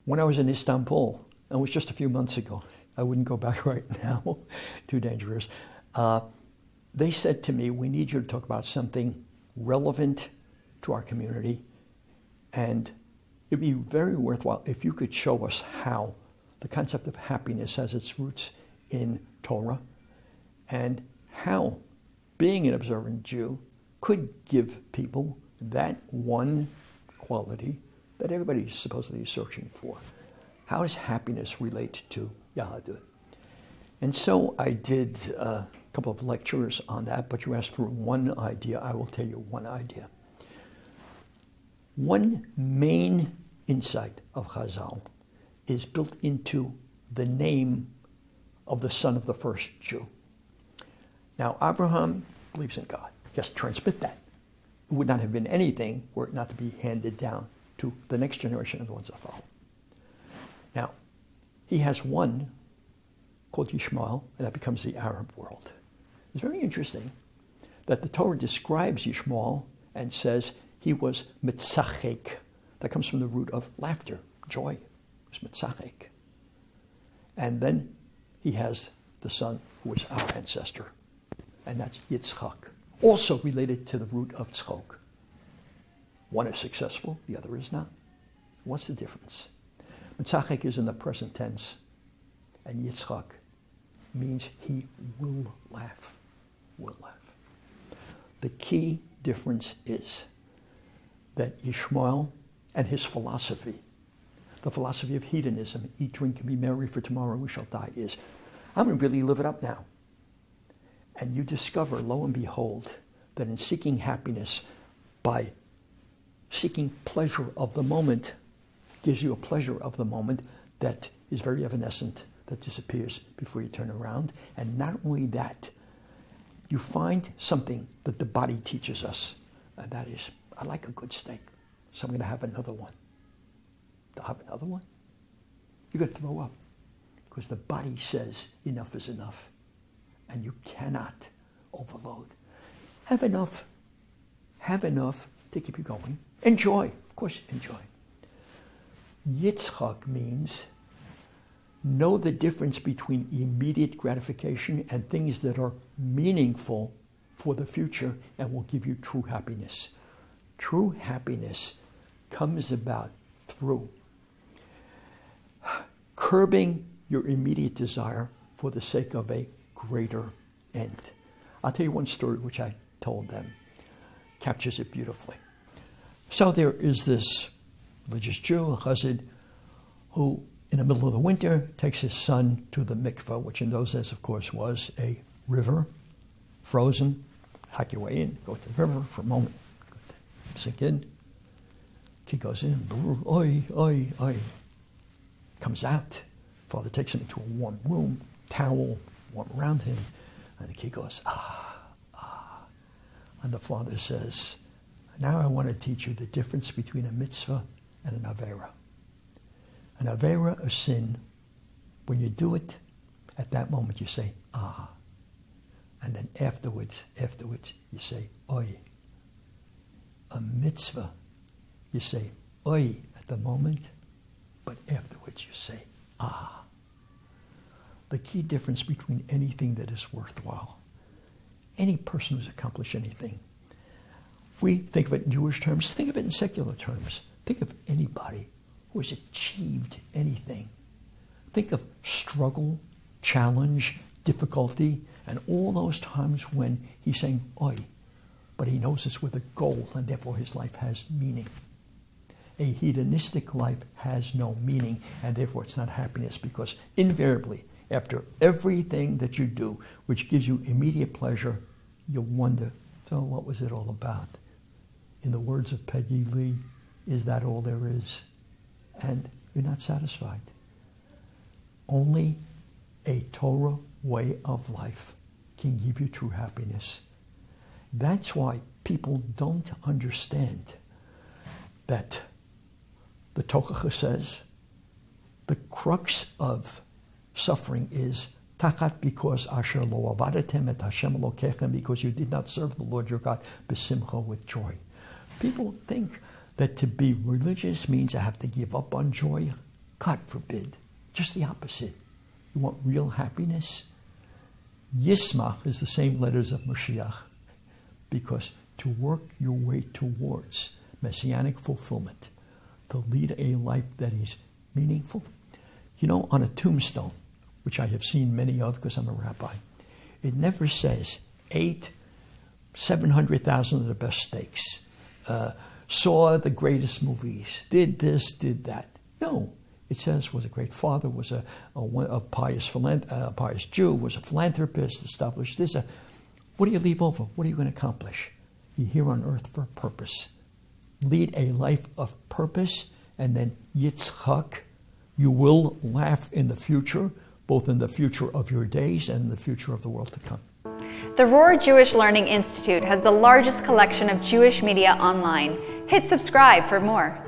When I was in Istanbul, and it was just a few months ago, I wouldn't go back right now, too dangerous. They said to me, we need you to talk about something relevant to our community, and it'd be very worthwhile if you could show us how the concept of happiness has its roots in Torah, and how being an observant Jew could give people that one quality that everybody supposedly is searching for. How does happiness relate to Yahadut? And so I did a couple of lectures on that, but you asked for one idea. I will tell you one idea. One main insight of Chazal is built into the name of the son of the first Jew. Now, Abraham believes in God. He has to transmit that. It would not have been anything were it not to be handed down to the next generation and the ones that follow. Now, he has one called Yishmael, and that becomes the Arab world. It's very interesting that the Torah describes Yishmael and says he was mitzachek. That comes from the root of laughter, joy. It was mitzachek. And then he has the son who was our ancestor, and that's Yitzchak, also related to the root of tzchok. One is successful, the other is not. What's the difference? Mitzachek is in the present tense, and Yitzchak means he will laugh, will laugh. The key difference is that Yishmael and his philosophy, the philosophy of hedonism, eat, drink, and be merry, for tomorrow we shall die, is, I'm going to really live it up now. And you discover, lo and behold, that in seeking happiness, by seeking pleasure of the moment, gives you a pleasure of the moment that is very evanescent, that disappears before you turn around. And not only that, you find something that the body teaches us, and that is, I like a good steak, so I'm going to have another one. To have another one? You're going to throw up, because the body says enough is enough, and you cannot overload. Have enough to keep you going. Enjoy, of course, enjoy. Yitzchak means know the difference between immediate gratification and things that are meaningful for the future and will give you true happiness. True happiness comes about through curbing your immediate desire for the sake of a greater end. I'll tell you one story which I told them. Captures it beautifully. So there is this religious Jew, a chassid, who in the middle of the winter takes his son to the mikveh, which in those days, of course, was a river, frozen. Hack your way in, go to the river for a moment, sink in. Kid goes in, oi, oi, oi. Comes out. Father takes him into a warm room, towel warm around him, and the kid goes, ah. And the father says, now I want to teach you the difference between a mitzvah and an avera. An avera, a sin, when you do it, at that moment you say, ah. And then afterwards, you say, oi. A mitzvah, you say, oi at the moment, but afterwards you say, ah. The key difference between anything that is worthwhile, any person who's accomplished anything, we think of it in Jewish terms, think of it in secular terms. Think of anybody who has achieved anything. Think of struggle, challenge, difficulty, and all those times when he's saying, oi, but he knows it's with a goal, and therefore his life has meaning. A hedonistic life has no meaning, and therefore it's not happiness, because invariably, after everything that you do, which gives you immediate pleasure, you'll wonder, so what was it all about? In the words of Peggy Lee, is that all there is? And you're not satisfied. Only a Torah way of life can give you true happiness. That's why people don't understand that the Tochacha says the crux of suffering is tachat, because asher lo avadetem et Hashem Elokechem, because you did not serve the Lord your God besimcha, with joy. People think that to be religious means I have to give up on joy. God forbid. Just the opposite. You want real happiness? Yismach is the same letters of Mashiach, because to work your way towards messianic fulfillment, to lead a life that is meaningful. You know, on a tombstone, which I have seen many of because I'm a rabbi, it never says 700,000 of the best steaks, saw the greatest movies, did this, did that. No, it says was a great father, was a pious Jew, was a philanthropist, established this. What do you leave over? What are you going to accomplish? You're here on earth for a purpose. Lead a life of purpose, and then Yitzchak, you will laugh in the future, both in the future of your days and in the future of the world to come. The Rohr Jewish Learning Institute has the largest collection of Jewish media online. Hit subscribe for more.